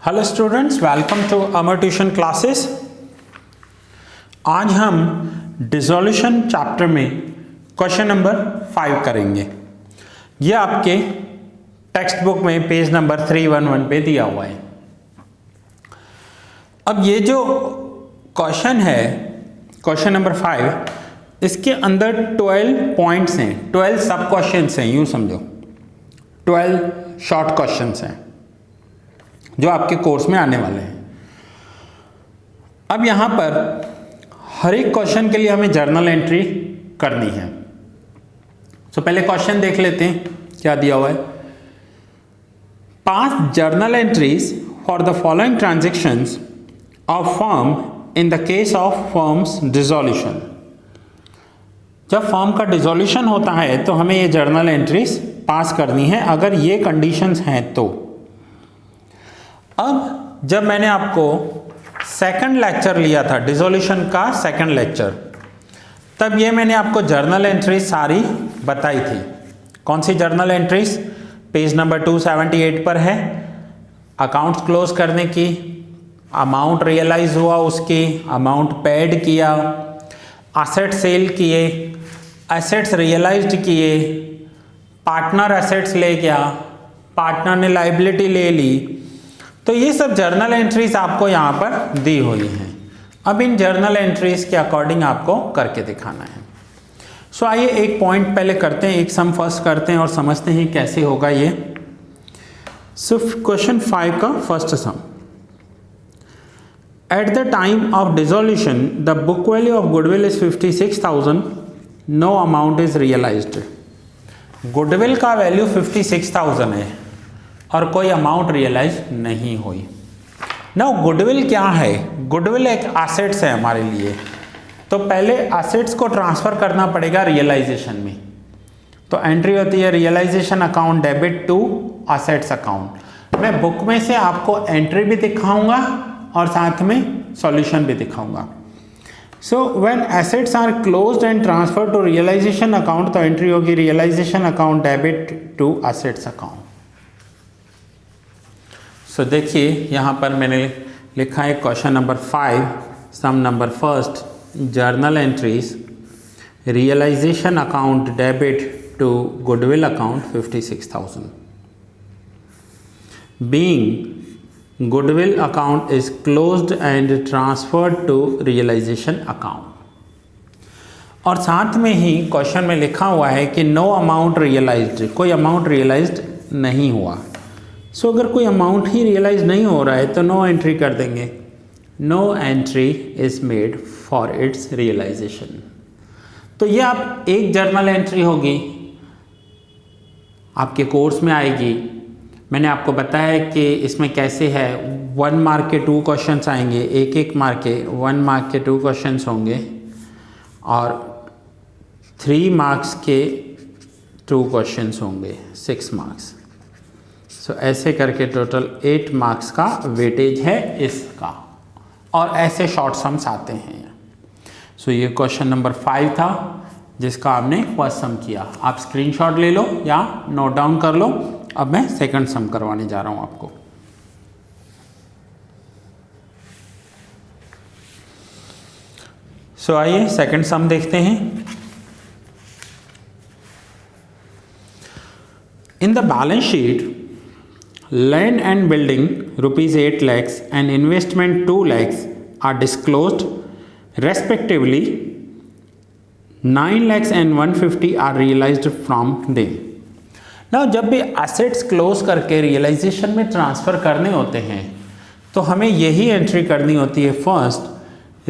Hello students, welcome to Amar tuition classes. आज हम dissolution chapter में क्वेश्चन नंबर 5 करेंगे। ये आपके टेक्स्ट बुक में पेज नंबर 311 पे दिया हुआ है। अब ये जो क्वेश्चन है, क्वेश्चन नंबर 5, इसके अंदर 12 पॉइंट्स हैं, 12 सब क्वेश्चंस हैं, यूँ समझो 12 शॉर्ट क्वेश्चंस हैं जो आपके कोर्स में आने वाले हैं। अब यहाँ पर हर एक क्वेश्चन के लिए हमें जर्नल एंट्री करनी है। तो पहले क्वेश्चन देख लेते हैं क्या दिया हुआ है। पास journal entries for the following transactions of firm in the case of firms dissolution. जब फर्म का डिसोल्यूशन होता है तो हमें ये जर्नल एंट्रीज पास करनी है अगर ये कंडीशंस हैं तो। अब जब मैंने आपको सेकंड लेक्चर लिया था, डिसोल्यूशन का सेकंड लेक्चर, तब ये मैंने आपको जर्नल एंट्रीज सारी बताई थी। कौन सी जर्नल एंट्रीज? पेज नंबर 278 पर है। अकाउंट्स क्लोज करने की, अमाउंट रियलाइज हुआ उसकी, अमाउंट पेड किया, एसेट सेल किए, एसेट्स रियलाइज्ड किए, पार्टनर एसेट्स ले गया, पार्टनर ने लाइबिलिटी ले ली। तो ये सब जर्नल एंट्रीज आपको यहाँ पर दी हुई हैं। अब इन जर्नल एंट्रीज के अकॉर्डिंग आपको करके दिखाना है। सो आइए एक पॉइंट पहले करते हैं, एक सम फर्स्ट करते हैं और समझते हैं कैसे होगा ये। सो क्वेश्चन 5 का first sum. At the time of dissolution the book value of goodwill is 56,000, no amount is realised. Goodwill का वैल्यू 56,000 है और कोई अमाउंट रियलाइज नहीं हुई। नाउ गुडविल क्या है? गुडविल एक एसेट्स है हमारे लिए, तो पहले एसेट्स को ट्रांसफर करना पड़ेगा रियलाइजेशन में। तो एंट्री होती है realisation account debit to assets account. मैं बुक में से आपको एंट्री भी दिखाऊंगा और साथ में सॉल्यूशन भी दिखाऊंगा। So when assets are closed and transfer to realisation account, तो एंट्री होगी realisation account debit to assets account. So देखिए यहाँ पर मैंने लिखा है question number 5, sum number first, journal entries, realisation account debit to goodwill account 56,000। Being goodwill account is closed and transferred to realisation account. और साथ में ही क्वेश्चन में लिखा हुआ है कि नो अमाउंट रियलाइज्ड, कोई अमाउंट रियलाइज्ड नहीं हुआ। सो अगर कोई अमाउंट ही रियलाइज नहीं हो रहा है तो नो एंट्री कर देंगे। No entry is made for its realisation. तो ये आप एक जर्नल एंट्री होगी, आपके कोर्स में आएगी। मैंने आपको बताया कि इसमें कैसे है, 1 मार्क के 2 क्वेश्चंस आएंगे, एक मार्क के 1 मार्क के 2 क्वेश्चंस होंगे और 3 मार्क्स के 2 क्वेश्चंस होंगे, 6 मार्क्स। सो ऐसे करके टोटल 8 मार्क्स का वेटेज है इसका, और ऐसे शॉर्ट सम्स आते हैं। सो ये क्वेश्चन नंबर 5 था जिसका आपने फर्स्ट सम किया। आप स्क्रीनशॉट ले लो या नोट डाउन कर लो। अब मैं सेकंड सम करवाने जा रहा हूं आपको। सो आइए सेकंड सम देखते हैं। In the balance sheet, land and building rupees 8 lakhs and investment 2 lakhs are disclosed respectively. 9 lakhs and 150 are realized from them. Now जब भी assets close करके realization में transfer करने होते हैं तो हमें यही entry करनी होती है। First,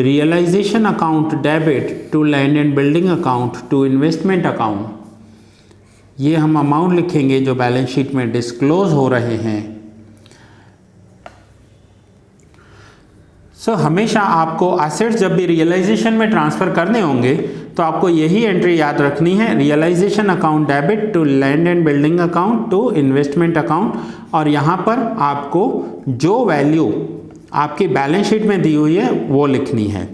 realization account debit to land and building account to investment account। ये हम अमाउंट लिखेंगे जो बैलेंस शीट में डिस्क्लोज हो रहे हैं। सो हमेशा आपको एसेट्स जब भी रियलाइजेशन में ट्रांसफ़र करने होंगे तो आपको यही एंट्री याद रखनी है, realisation account debit to land and building account to investment account. और यहाँ पर आपको जो वैल्यू आपकी बैलेंस शीट में दी हुई है वो लिखनी है।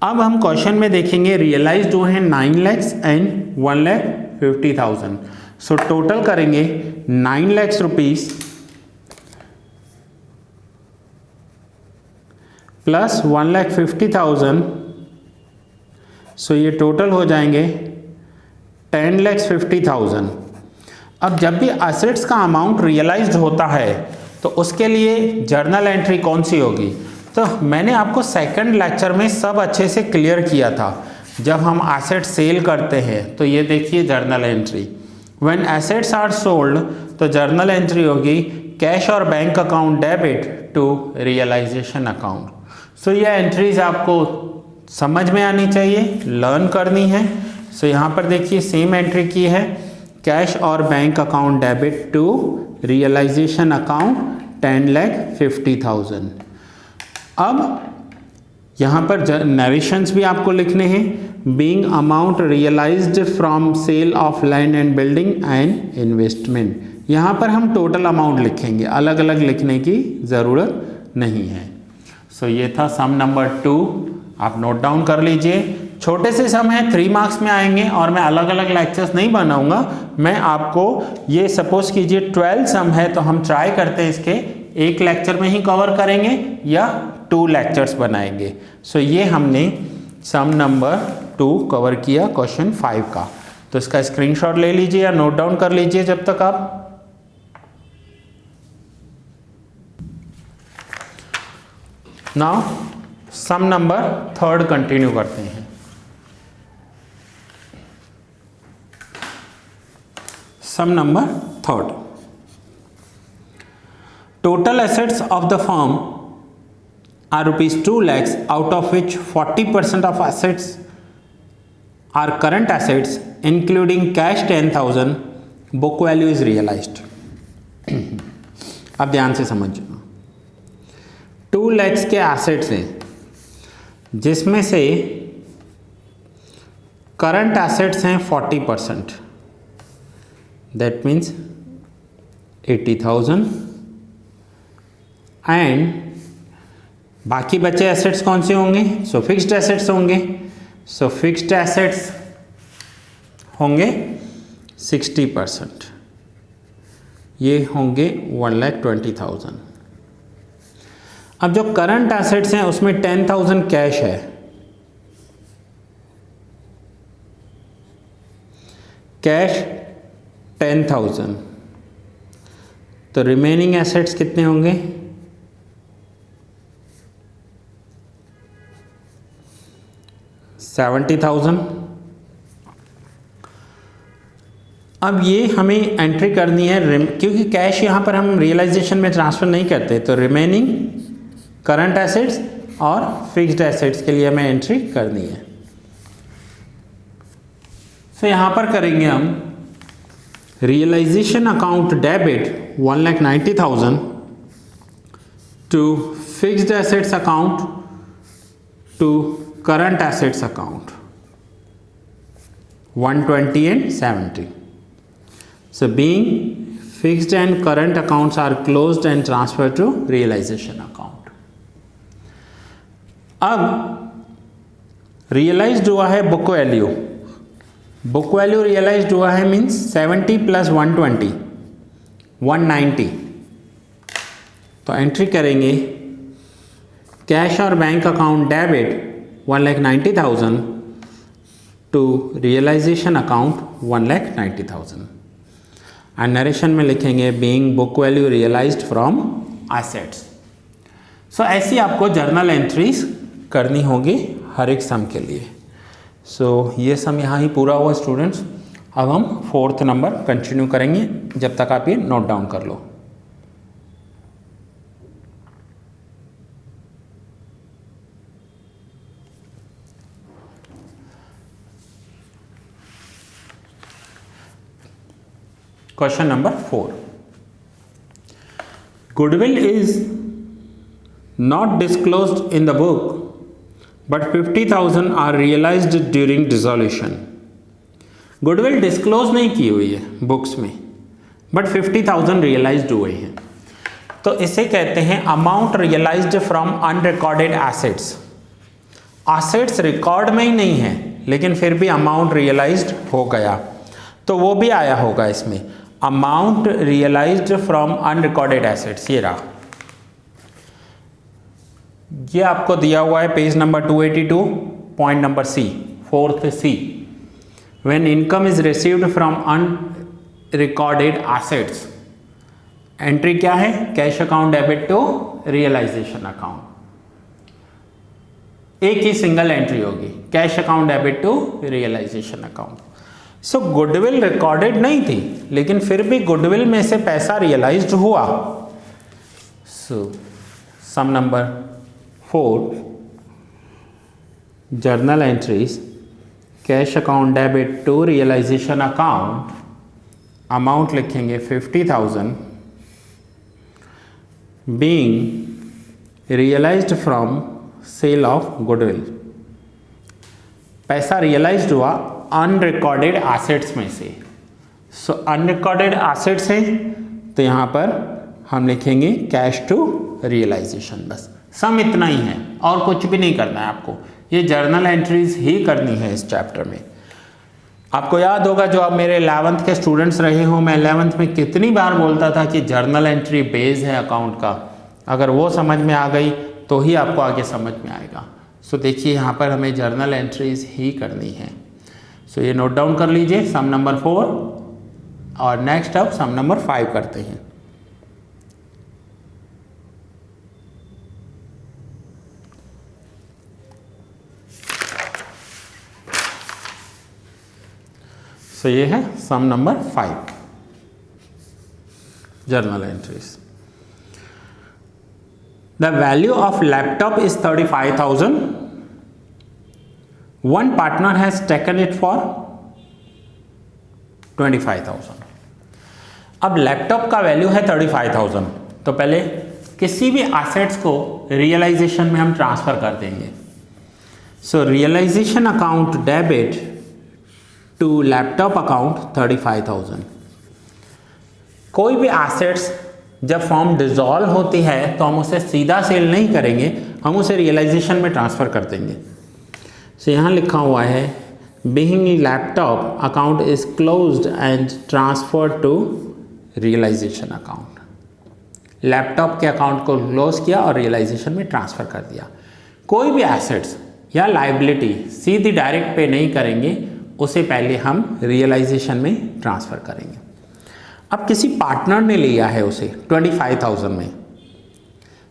अब हम क्वेश्चन में देखेंगे रियलाइज जो है 9 lakhs एंड 1,50,000। सो टोटल करेंगे 9 lakhs रुपीज़ प्लस 1,50,000, सो ये टोटल हो जाएंगे 10,50,000। अब जब भी एसेट्स का अमाउंट रियलाइज्ड होता है तो उसके लिए जर्नल एंट्री कौन सी होगी? तो मैंने आपको सेकंड लेक्चर में सब अच्छे से क्लियर किया था। जब हम एसेट सेल करते हैं तो ये देखिए journal entry, when assets are sold तो जर्नल एंट्री होगी कैश और bank account debit to realisation account. So ये एंट्रीज आपको समझ में आनी चाहिए, लर्न करनी है। सो यहाँ पर देखिए सेम एंट्री की है, कैश और bank account debit to realisation account 10,50,000। अब यहाँ पर नरेशंस भी आपको लिखने हैं, being amount realised from sale of land and building and investment. यहाँ पर हम टोटल अमाउंट लिखेंगे, अलग अलग लिखने की ज़रूरत नहीं है। सो ये था सम नंबर 2, आप नोट डाउन कर लीजिए। छोटे से सम है, 3 मार्क्स में आएंगे और मैं अलग अलग लेक्चर्स नहीं बनाऊंगा। मैं आपको ये सपोज कीजिए 12 सम है तो हम ट्राई करते हैं इसके एक लेक्चर में ही कवर करेंगे या 2 लेक्चर्स बनाएंगे। सो ये हमने सम नंबर 2 कवर किया क्वेश्चन 5 का। तो इसका स्क्रीनशॉट ले लीजिए या नोट डाउन कर लीजिए जब तक आप। नाउ सम नंबर 3 कंटिन्यू करते हैं। सम number 3, total assets of the firm are rupees 2 lakhs, out of which 40% of assets are current assets including cash 10,000, book value is realized। अब ध्यान से समझिए, 2 lakhs के एसेट्स हैं जिसमें से करंट एसेट्स हैं 40%, दैट मीन्स 80,000, एंड बाकी बचे एसेट्स कौन से होंगे? सो फिक्स्ड एसेट्स होंगे। सो फिक्स्ड एसेट्स होंगे 60%, ये होंगे 1,20,000। अब जो करंट एसेट्स हैं उसमें 10,000 कैश है, कैश 10,000, तो रिमेनिंग एसेट्स कितने होंगे? 70,000। अब ये हमें एंट्री करनी है क्योंकि कैश यहाँ पर हम रियलाइजेशन में ट्रांसफ़र नहीं करते, तो रिमेनिंग करंट एसेट्स और फिक्स्ड एसेट्स के लिए हमें एंट्री करनी है। सो यहाँ पर करेंगे हम realisation account debit 1,90,000 to fixed assets account to current assets account 120 and 70. So being fixed and current accounts are closed and transferred to realization account. अब realized हुआ है book value, book value realized हुआ है means 70 plus 120 190। तो entry करेंगे cash और bank account debit 1,90,000 to realisation account 1,90,000, and narration में लिखेंगे being book value realised from assets. So ऐसी आपको जर्नल एंट्रीज करनी होगी हर एक सम के लिए। सो ये सम यहाँ ही पूरा हुआ स्टूडेंट्स। अब हम 4th नंबर कंटिन्यू करेंगे, जब तक आप ये नोट डाउन कर लो। Question number 4. Goodwill is not disclosed in the book, but 50,000 are realized during dissolution. Goodwill disclose नहीं की हुई है बुक्स में, but 50,000 realized हुए हैं, तो इसे कहते हैं amount realised from unrecorded assets. Assets record में ही नहीं है लेकिन फिर भी अमाउंट रियलाइज्ड हो गया, तो वो भी आया होगा इसमें, amount realised from unrecorded assets. ये रहा, ये आपको दिया हुआ है page number 282, point number C, fourth C. When income is received from unrecorded assets, entry क्या है? Cash account debit to realisation account. एक ही सिंगल एंट्री होगी, cash account debit to realisation account. So goodwill recorded नहीं थी, लेकिन फिर भी गुडविल में से पैसा रियलाइज्ड हुआ। So sum number 4, journal entries, cash account debit to realisation account, amount लिखेंगे 50,000, being realised from sale of goodwill. पैसा रियलाइज्ड हुआ अनरिकॉर्डेड एसेट्स में से। सो अनरिकॉर्डेड एसेट्स है तो यहाँ पर हम लिखेंगे कैश टू रियलाइजेशन। बस सम इतना ही है और कुछ भी नहीं करना है आपको, ये जर्नल एंट्रीज ही करनी है इस चैप्टर में। आपको याद होगा जो आप मेरे 11th के स्टूडेंट्स रहे हो, मैं 11th में कितनी बार बोलता था कि जर्नल एंट्री बेस है अकाउंट का। अगर वो समझ में आ गई तो ही आपको आगे समझ में आएगा। सो देखिए यहाँ पर हमें जर्नल एंट्रीज ही करनी है। सो ये नोट डाउन कर लीजिए, सम नंबर 4, और नेक्स्ट अब सम नंबर 5 करते हैं। सो ये है sum number 5, journal entries. The value of laptop is 35,000. One partner has taken it for 25,000. अब लैपटॉप का वैल्यू है 35,000, तो पहले किसी भी एसेट्स को रियलाइजेशन में हम ट्रांसफर कर देंगे। So realisation account debit to laptop account 35,000। कोई भी एसेट्स जब फॉर्म डिसॉल्व होती है तो हम उसे सीधा सेल नहीं करेंगे, हम उसे रियलाइजेशन में ट्रांसफ़र कर देंगे। सो यहाँ लिखा हुआ है being laptop account is closed and transfer to realisation account. Laptop के अकाउंट को क्लोज किया और रियलाइजेशन में ट्रांसफ़र कर दिया। कोई भी एसेट्स या लाइबिलिटी सीधी डायरेक्ट पे नहीं करेंगे, उसे पहले हम रियलाइजेशन में ट्रांसफ़र करेंगे। अब किसी पार्टनर ने लिया है उसे 25,000 में।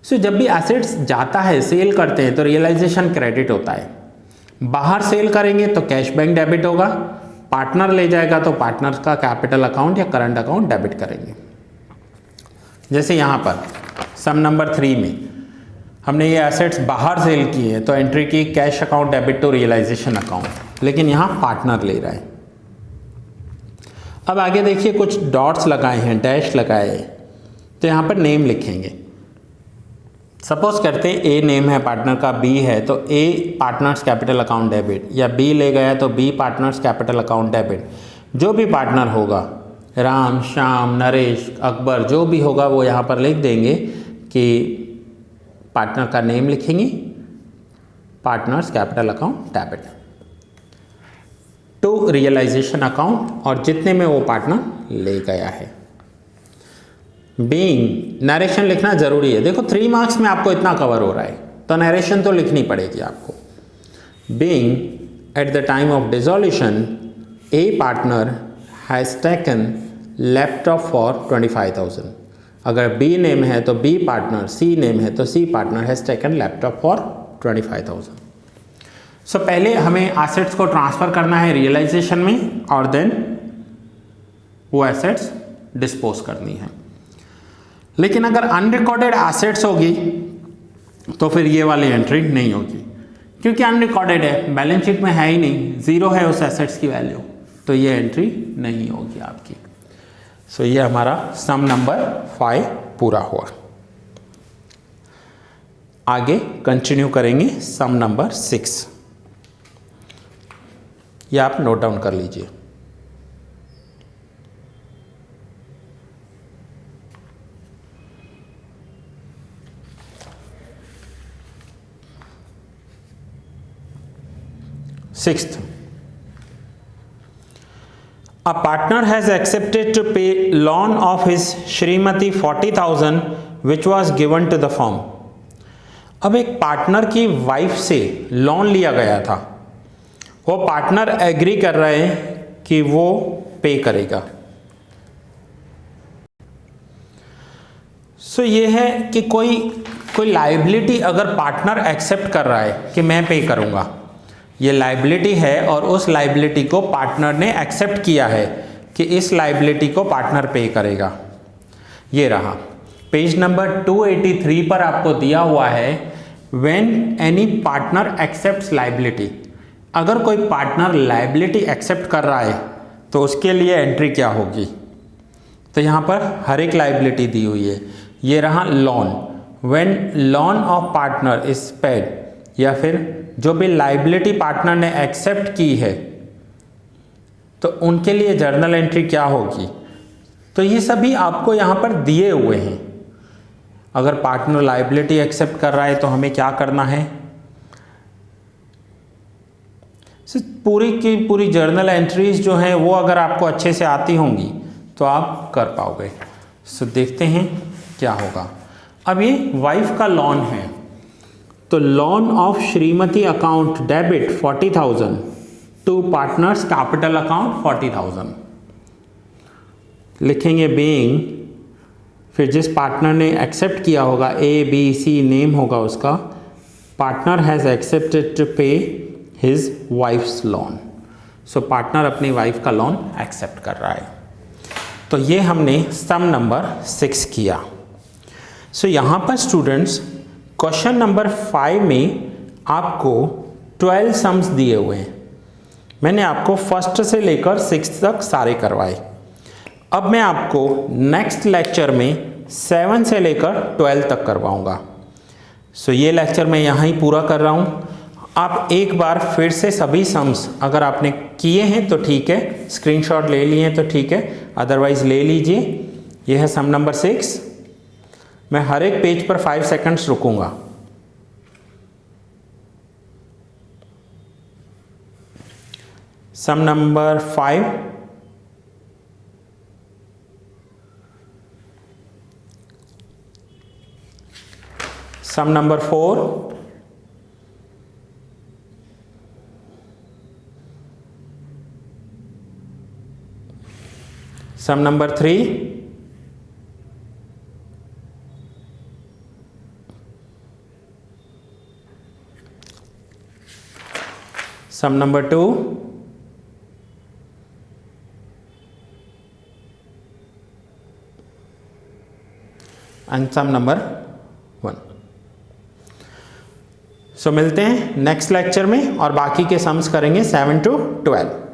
सो जब भी एसेट्स जाता है, सेल करते हैं तो रियलाइजेशन क्रेडिट होता है। बाहर सेल करेंगे तो कैश बैंक डेबिट होगा, पार्टनर ले जाएगा तो पार्टनर का कैपिटल अकाउंट या करंट अकाउंट डेबिट करेंगे। जैसे यहाँ पर सम नंबर 3 में हमने ये एसेट्स बाहर सेल किए हैं तो एंट्री की cash account debit to realisation account, लेकिन यहाँ पार्टनर ले रहा है। अब आगे देखिए कुछ डॉट्स लगाए हैं, डैश लगाए हैं, तो यहाँ पर नेम लिखेंगे। सपोज करते हैं ए नेम है पार्टनर का, बी है तो ए पार्टनर्स कैपिटल अकाउंट डेबिट, या बी ले गया तो B partners capital account debit. जो भी पार्टनर होगा, राम, श्याम, नरेश, अकबर, जो भी होगा वो यहाँ पर लिख देंगे कि पार्टनर का नेम लिखेंगे, partners capital account debit to realisation account, और जितने में वो पार्टनर ले गया है। बीइंग, नरेशन लिखना जरूरी है। देखो 3 मार्क्स में आपको इतना कवर हो रहा है तो नरेशन तो लिखनी पड़ेगी आपको। Being at the time of dissolution A partner has taken laptop for 25,000। अगर बी नेम है तो बी पार्टनर, सी नेम है तो C partner has taken laptop for 25,000। सो पहले हमें एसेट्स को ट्रांसफ़र करना है रियलाइजेशन में और देन वो एसेट्स डिस्पोज करनी है। लेकिन अगर अनरिकॉर्डेड एसेट्स होगी तो फिर ये वाली एंट्री नहीं होगी, क्योंकि अनरिकॉर्डेड है, बैलेंस शीट में है ही नहीं, 0 है उस एसेट्स की वैल्यू, तो ये एंट्री नहीं होगी आपकी। सो ये हमारा सम नंबर 5 पूरा हुआ। आगे कंटिन्यू करेंगे सम नंबर 6। ये आप नोट डाउन कर लीजिए। Sixth, a partner has accepted to pay loan of his Shrimati 40,000 which was given to the firm. अब एक पार्टनर की वाइफ से लोन लिया गया था, वो पार्टनर एग्री कर रहे हैं कि वो पे करेगा। सो ये है कि कोई लायबिलिटी अगर पार्टनर एक्सेप्ट कर रहा है कि मैं पे करूंगा, ये लायबिलिटी है और उस लायबिलिटी को पार्टनर ने एक्सेप्ट किया है कि इस लायबिलिटी को पार्टनर पे करेगा। ये रहा पेज नंबर 283 पर आपको दिया हुआ है when any partner accepts liability. अगर कोई पार्टनर लायबिलिटी एक्सेप्ट कर रहा है तो उसके लिए एंट्री क्या होगी। तो यहाँ पर हर एक लायबिलिटी दी हुई है। ये रहा loan, when loan of partner is paid, या फिर जो भी लायबिलिटी पार्टनर ने एक्सेप्ट की है तो उनके लिए जर्नल एंट्री क्या होगी। तो ये सभी आपको यहाँ पर दिए हुए हैं। अगर पार्टनर लायबिलिटी एक्सेप्ट कर रहा है तो हमें क्या करना है, पूरी की पूरी जर्नल एंट्रीज जो हैं वो अगर आपको अच्छे से आती होंगी तो आप कर पाओगे। सो देखते हैं क्या होगा। अब ये वाइफ का लोन है, तो loan of Shrimati account debit 40,000 to partners capital account 40,000 लिखेंगे। बीइंग, फिर जिस पार्टनर ने एक्सेप्ट किया होगा, ABC नेम होगा उसका, पार्टनर हैज़ एक्सेप्टेड टू पे हिज वाइफ्स लोन। सो पार्टनर अपनी वाइफ का लोन एक्सेप्ट कर रहा है। तो ये हमने सम नंबर 6 किया। सो यहाँ पर स्टूडेंट्स क्वेश्चन नंबर 5 में आपको 12 सम्स दिए हुए हैं। मैंने आपको फर्स्ट से लेकर 6 तक सारे करवाए। अब मैं आपको नेक्स्ट लेक्चर में 7 से लेकर 12 तक करवाऊंगा। सो ये लेक्चर मैं यहाँ ही पूरा कर रहा हूँ। आप एक बार फिर से सभी सम्स अगर आपने किए हैं तो ठीक है, स्क्रीनशॉट ले लिए हैं तो ठीक है, अदरवाइज ले लीजिए। यह है सम नंबर 6। मैं हर एक पेज पर 5 सेकंड्स रुकूंगा। Sum number 5, sum number 4, sum number 3, sum number 2, and sum number 1। So मिलते हैं नेक्स्ट लेक्चर में और बाकी के सम्स करेंगे 7 to 12।